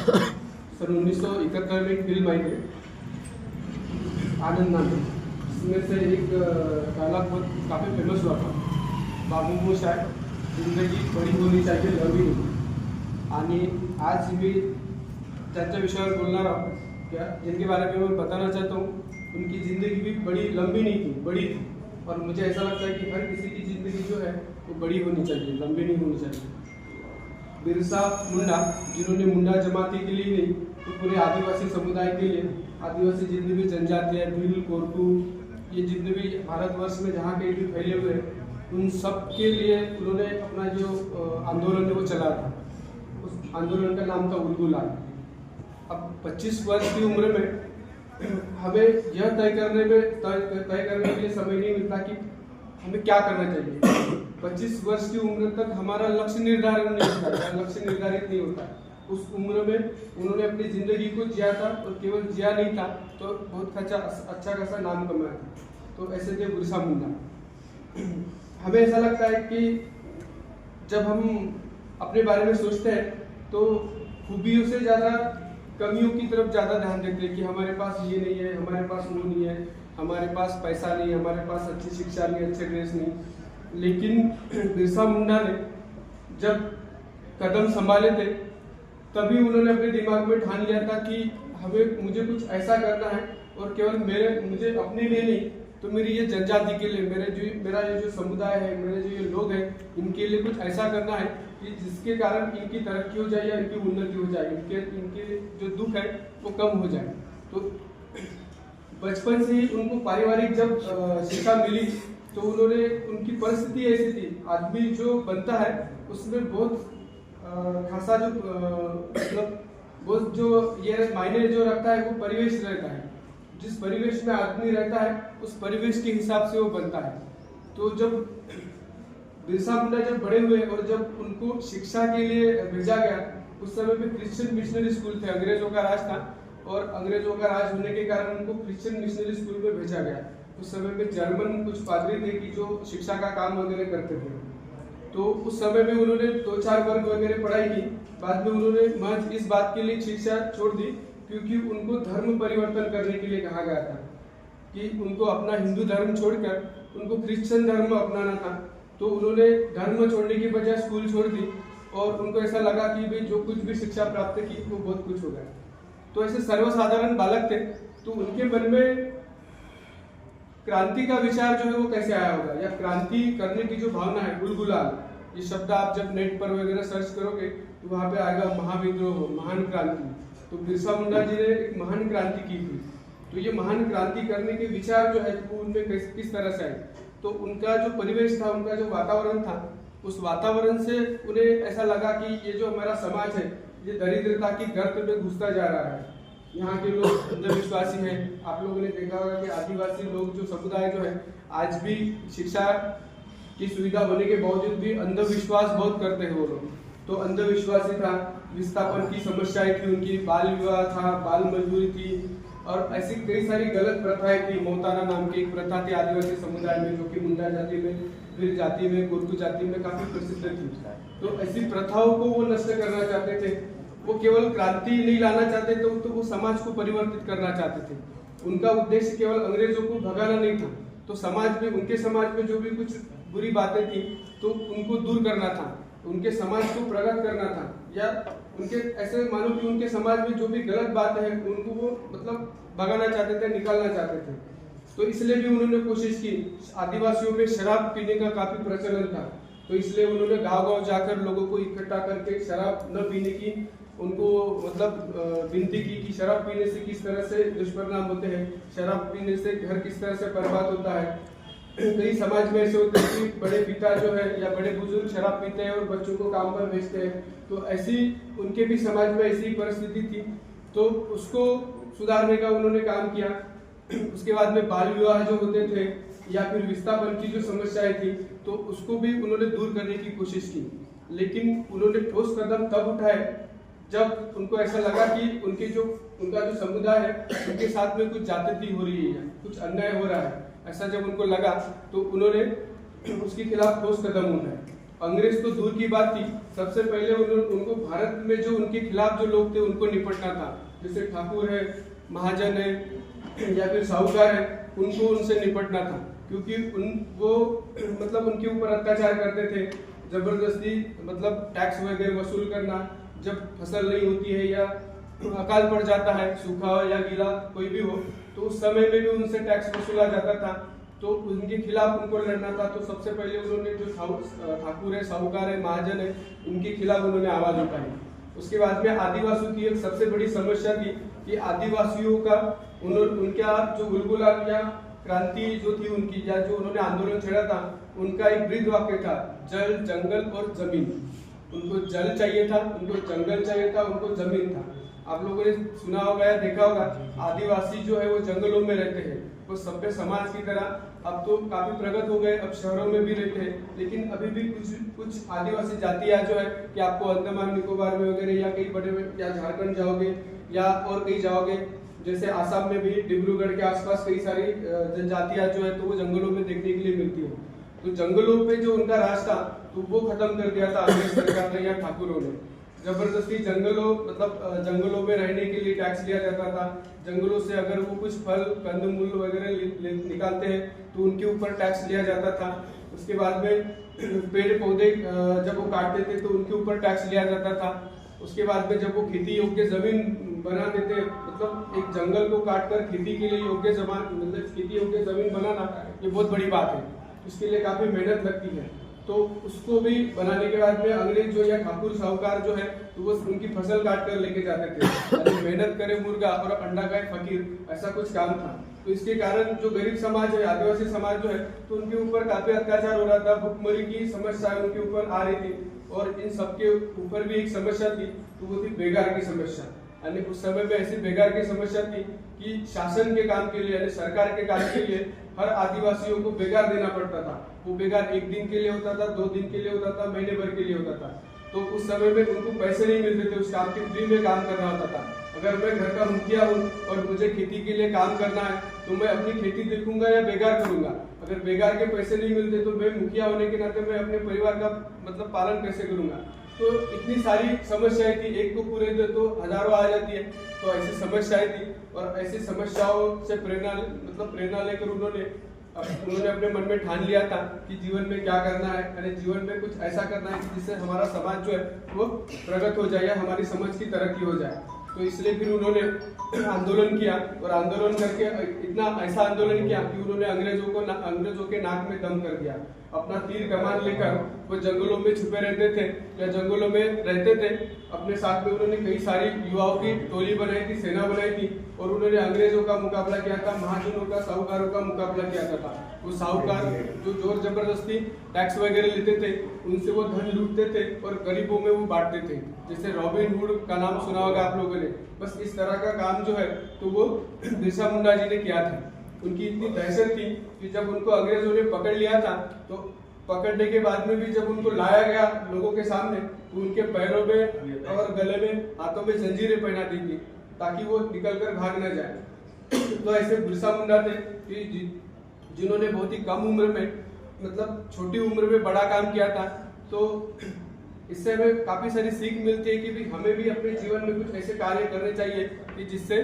सन 1971 में एक फिल्म आई थी आनंद नाम, इसमें से एक डायलॉग बहुत काफ़ी फेमस हुआ था, बाबू मोश आहे जिंदगी बड़ी होनी चाहिए लंबी नहीं। आणि आज मी त्यांच्या विषयावर बोलणार आहोत क्या जिनके बारे में मैं बताना चाहता हूँ। उनकी ज़िंदगी भी बड़ी लंबी नहीं थी, बड़ी थी, और मुझे ऐसा लगता है कि हर किसी की ज़िंदगी जो है वो बड़ी होनी चाहिए, लंबी नहीं होनी चाहिए। बिरसा मुंडा, जिन्होंने मुंडा जमाती के लिए नहीं तो पूरे आदिवासी समुदाय के लिए, आदिवासी जितने भी जनजाति है, भील, कोरकू, ये जितने भी भारतवर्ष में जहाँ कहीं भी फैले हुए हैं, उन सब के लिए उन्होंने अपना जो आंदोलन है वो चला था। उस आंदोलन का नाम था उल्गुलाल। अब 25 वर्ष की उम्र में हमें यह तय करने के लिए समय नहीं मिलता कि हमें क्या करना चाहिए। 25 वर्ष की उम्र तक हमारा लक्ष्य निर्धारण नहीं होता, लक्ष्य निर्धारित नहीं होता। उस उम्र में उन्होंने अपनी जिंदगी को जिया था, और केवल जिया नहीं था तो बहुत अच्छा खासा नाम कमाया था। तो ऐसे थे बिरसा मुंडा। हमें ऐसा लगता है कि जब हम अपने बारे में सोचते हैं तो खूबियों से ज़्यादा कमियों की तरफ ज़्यादा ध्यान देते हैं कि हमारे पास ये नहीं है, हमारे पास वो नहीं है, हमारे पास पैसा नहीं, हमारे पास अच्छी शिक्षा नहीं, अच्छे ड्रेस नहीं। लेकिन बिरसा मुंडा ने जब कदम संभाले थे तभी उन्होंने अपने दिमाग में ठान लिया था कि मुझे कुछ ऐसा करना है, और केवल मुझे अपने लिए नहीं तो मेरी ये जनजाति के लिए, मेरा ये जो समुदाय है, मेरे जो ये लोग हैं, इनके लिए कुछ ऐसा करना है कि जिसके कारण इनकी तरक्की हो जाए या इनकी उन्नति हो जाए, इनके जो दुख है वो कम हो जाए। तो बचपन से ही उनको पारिवारिक जब शिक्षा मिली तो उनकी परिस्थिति ऐसी थी, आदमी जो बनता है उसमें बहुत खासा जो मतलब बहुत जो ये मायने जो रखता है वो परिवेश रहता है। जिस परिवेश में आदमी रहता है उस परिवेश के हिसाब से वो बनता है। तो जब बिरसा मुंडा जब बड़े हुए और जब उनको शिक्षा के लिए भेजा गया, उस समय पे क्रिश्चियन मिशनरी स्कूल थे, अंग्रेजों का राज था, और अंग्रेजों का राज होने के कारण उनको क्रिश्चियन मिशनरी स्कूल में भेजा गया। उस समय पे जर्मन कुछ पादरी थे कि जो शिक्षा का काम वगैरह करते थे। तो उस समय में उन्होंने 2-4 वर्ग वगैरह पढ़ाई की। बाद में उन्होंने महज इस बात के लिए शिक्षा छोड़ दी क्योंकि उनको धर्म परिवर्तन करने के लिए कहा गया था कि उनको अपना हिंदू धर्म छोड़कर उनको क्रिश्चियन धर्म अपनाना था। तो उन्होंने धर्म छोड़ने की बजाय स्कूल छोड़ दी, और उनको ऐसा लगा कि भाई जो कुछ भी शिक्षा प्राप्त की वो बहुत कुछ हो गया। तो ऐसे सर्वसाधारण बालक थे, तो उनके मन में क्रांति का विचार जो है वो कैसे आया होगा, या क्रांति करने की जो भावना है, उलगुलाल, ये शब्द आप जब नेट पर वगैरह सर्च करोगे तो वहां पे आएगा महाविद्रोह, महान क्रांति। तो बिरसा मुंडा जी ने एक महान क्रांति की थी। तो ये महान क्रांति करने के विचार जो है वो उनमें किस तरह से आए, तो उनका जो परिवेश था, उनका जो वातावरण था, उस वातावरण से उन्हें ऐसा लगा कि ये जो हमारा समाज है ये दरिद्रता की गर्त में घुसता जा रहा है। यहाँ के लोग अंधविश्वासी हैं। आप लोगों ने देखा होगा कि आदिवासी लोग जो समुदाय जो है आज भी शिक्षा की सुविधा होने के बावजूद भी अंधविश्वास बहुत करते हैं वो लोग। तो अंधविश्वासी था, विस्थापन की समस्याएं थी, उनकी बाल विवाह था, बाल मजदूरी थी, और ऐसी कई सारी गलत प्रथाएं थी। मोताना नाम की एक प्रथा थी आदिवासी समुदाय में, जो कि मुंडा जाति में, भील जाति में, कोरकू जाति में काफी प्रसिद्ध थी। तो ऐसी प्रथाओं को वो नष्ट करना चाहते थे। वो केवल क्रांति नहीं लाना चाहते थे, तो वो समाज को परिवर्तित करना चाहते थे। उनका उद्देश्य केवल अंग्रेजों को भगाना नहीं था, तो समाज में, उनके समाज में जो भी कुछ बुरी बातें थी तो उनको दूर करना था, उनके समाज को प्रगत करना था, या उनके ऐसे मानो कि उनके समाज में जो भी गलत बातें हैं उनको वो मतलब भगाना चाहते थे, निकालना चाहते थे। तो इसलिए भी उन्होंने कोशिश की। आदिवासियों में शराब पीने का काफी प्रचलन था, तो इसलिए उन्होंने गांव-गांव जाकर लोगों को इकट्ठा करके शराब न पीने की उनको मतलब विनती की कि शराब पीने से किस तरह से दुष्परिणाम होते हैं, शराब पीने से घर किस तरह से बर्बाद होता है। कई समाज में ऐसे होते हैं कि बड़े पिता जो है या बड़े बुजुर्ग शराब पीते हैं और बच्चों को काम पर भेजते हैं। तो ऐसी उनके भी समाज में ऐसी परिस्थिति थी, तो उसको सुधारने का उन्होंने काम किया। उसके बाद में बाल विवाह जो होते थे या फिर विस्थापन की जो समस्याएं थी, तो उसको भी उन्होंने दूर करने की कोशिश की। लेकिन उन्होंने ठोस कदम तब उठाए जब उनको ऐसा लगा कि उनका जो समुदाय है उनके साथ में कुछ जाति हो रही है, कुछ अन्याय हो रहा है। ऐसा जब उनको लगा तो उन्होंने उसके खिलाफ ठोस कदम उठाए। अंग्रेज तो दूर की बात थी, सबसे पहले उनको भारत में जो उनके खिलाफ जो लोग थे उनको निपटना था। जैसे ठाकुर है, महाजन है या फिर साहूकार है, उनको उनसे निपटना था, क्योंकि वो मतलब उनके ऊपर अत्याचार करते थे, जबरदस्ती मतलब टैक्स वगैरह वसूल करना। जब फसल नहीं होती है या अकाल पड़ जाता है, सूखा हो या गीला कोई भी हो, तो उस समय में भी उनसे टैक्स वसूला जाता था, तो उनके खिलाफ उनको लड़ना था। तो सबसे पहले उन्होंने जो ठाकुर है, साहूकार है, महाजन है, इनके खिलाफ उन्होंने आवाज उठाई। उसके बाद में आदिवासियों की एक सबसे बड़ी समस्या थी कि आदिवासियों का उनका जो गुलगुलाट या क्रांति जो थी उनकी, या जो उन्होंने आंदोलन छेड़ा था, उनका एक ब्रीद वाक्य था, जल, जंगल और जमीन। उनको जल चाहिए था, उनको जंगल चाहिए था, उनको जमीन था। आप लोगों ने सुना होगा या देखा होगा, आदिवासी जो है वो जंगलों में रहते हैं, वो सभ्य समाज की तरह अब तो काफी प्रगत हो गए, अब शहरों में भी रहते हैं, लेकिन अभी भी कुछ आदिवासी जातियां जो है कि आपको अंडमान निकोबार में वगैरह या कई बड़े या झारखंड जाओगे या और कहीं जाओगे, जैसे आसाम में भी डिब्रूगढ़ के आसपास कई सारी जनजातियां जो है तो वो जंगलों में देखने के लिए मिलती है। तो जंगलों पे जो उनका राज था तो वो खत्म कर दिया था अंग्रेज सरकार ने या ठाकुरों ने। जबरदस्ती जंगलों में रहने के लिए टैक्स लिया जाता था। जंगलों से अगर वो कुछ फल कंदमूल वगैरह निकालते हैं तो उनके ऊपर टैक्स लिया जाता था। उसके बाद में पेड़ पौधे जब वो काटते थे तो उनके ऊपर टैक्स लिया जाता था। उसके बाद में जब वो खेती योग्य जमीन बना देते, मतलब एक जंगल को काटकर खेती के लिए योग्य खेती योग्य जमीन बनाना ये बहुत बड़ी बात है, इसके लिए काफी मेहनत लगती है। तो उसको भी बनाने के बाद में अंग्रेज जो या ठाकुर साहूकार जो है तो वो उनकी फसल काट कर लेके जाते थे। मेहनत करे मुर्गा और अंडा खाए फकीर, ऐसा कुछ काम था। तो इसके कारण जो गरीब समाज है, आदिवासी समाज जो है, तो उनके ऊपर काफी अत्याचार हो रहा था, भुखमरी की समस्या उनके ऊपर आ रही थी। और इन सबके ऊपर भी एक समस्या थी, तो वो थी बेगार की समस्या। यानी उस समय में ऐसी बेगार की समस्या थी कि शासन के काम के लिए यानी सरकार के काम के लिए हर आदिवासियों को बेगार देना पड़ता था। वो बेगार 1 दिन के लिए होता था, 2 दिन के लिए होता था, महीने भर के लिए होता था। तो उस समय में उनको पैसे नहीं मिलते थे, उस काम के फ्री में काम करना होता था। अगर मैं घर का मुखिया हूँ और मुझे खेती के लिए काम करना है तो मैं अपनी खेती देखूंगा या बेगार करूंगा। अगर बेगार के पैसे नहीं मिलते तो मैं मुखिया होने के नाते मैं अपने परिवार का पालन कैसे करूंगा। तो इतनी सारी समस्याएं थी, एक को पूरे दे तो हजारों आ जाती है। तो ऐसी समस्याएं थी और ऐसी समस्याओं से प्रेरणा लेकर उन्होंने अपने मन में ठान लिया था कि जीवन में क्या करना है, यानी जीवन में कुछ ऐसा करना है जिससे हमारा समाज जो है वो प्रगत हो जाए या हमारी समाज की तरक्की हो जाए। तो इसलिए फिर उन्होंने आंदोलन किया और आंदोलन करके इतना ऐसा आंदोलन किया कि उन्होंने अंग्रेजों के नाक में दम कर दिया। अपना तीर कमान लेकर वो जंगलों में छुपे रहते थे या जंगलों में रहते थे। अपने साथ में उन्होंने कई सारी युवाओं की टोली बनाई थी, सेना बनाई थी और उन्होंने अंग्रेजों का मुकाबला किया था, महाजनों का, साहूकारों का मुकाबला किया था। वो साहूकार जो जोर जबरदस्ती टैक्स वगैरह लेते थे, उनसे वो धन लूटते थे और गरीबों में वो बांटते थे। जैसे रॉबिन हुड का नाम सुना होगा आप लोगों ने। बस इस तरह का काम जो है तो वो बिरसा मुंडा जी ने किया था। उनकी इतनी दहशत थी कि जब उनको अंग्रेजों ने पकड़ लिया था तो पकड़ने के बाद में भी जब उनको लाया गया लोगों के सामने तो उनके पैरों में और गले में, हाथों में जंजीरें पहना दी थी ताकि वो निकल कर भाग न जाए। तो ऐसे बिरसा मुंडा थे कि जिन्होंने बहुत ही कम उम्र में छोटी उम्र में बड़ा काम किया था। तो इससे हमें काफी सारी सीख मिलती है कि हमें भी अपने जीवन में कुछ ऐसे कार्य करने चाहिए कि जिससे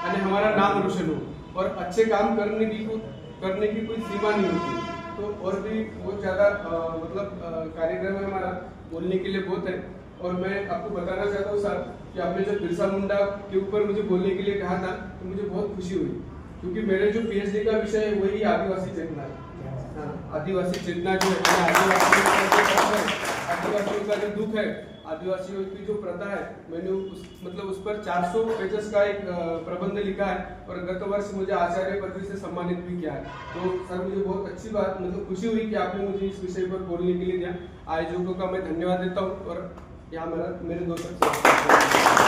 हमारा नाम रोशन हो और अच्छे काम करने की कोई सीमा नहीं होती। तो और भी बहुत ज्यादा कार्यक्रम है हमारा, बोलने के लिए बहुत है। और मैं आपको बताना चाहता हूँ सर कि आपने जब बिरसा मुंडा के ऊपर मुझे बोलने के लिए कहा था तो मुझे बहुत खुशी हुई, क्योंकि मेरे जो पीएचडी का विषय है वही आदिवासी चेतना है। आदिवासी चेतना जो है, आदिवासियों का जो दुख है, आदिवासियों की जो प्रथा है, मैंने उस पर 400 पेजेस का एक प्रबंध लिखा है और गत वर्ष मुझे आचार्य पदवी से सम्मानित भी किया है। तो सर मुझे बहुत अच्छी बात खुशी हुई कि आपने मुझे इस विषय पर बोलने के लिए दिया। आयोजकों का मैं धन्यवाद देता हूँ और यहाँ मेरे दोस्तों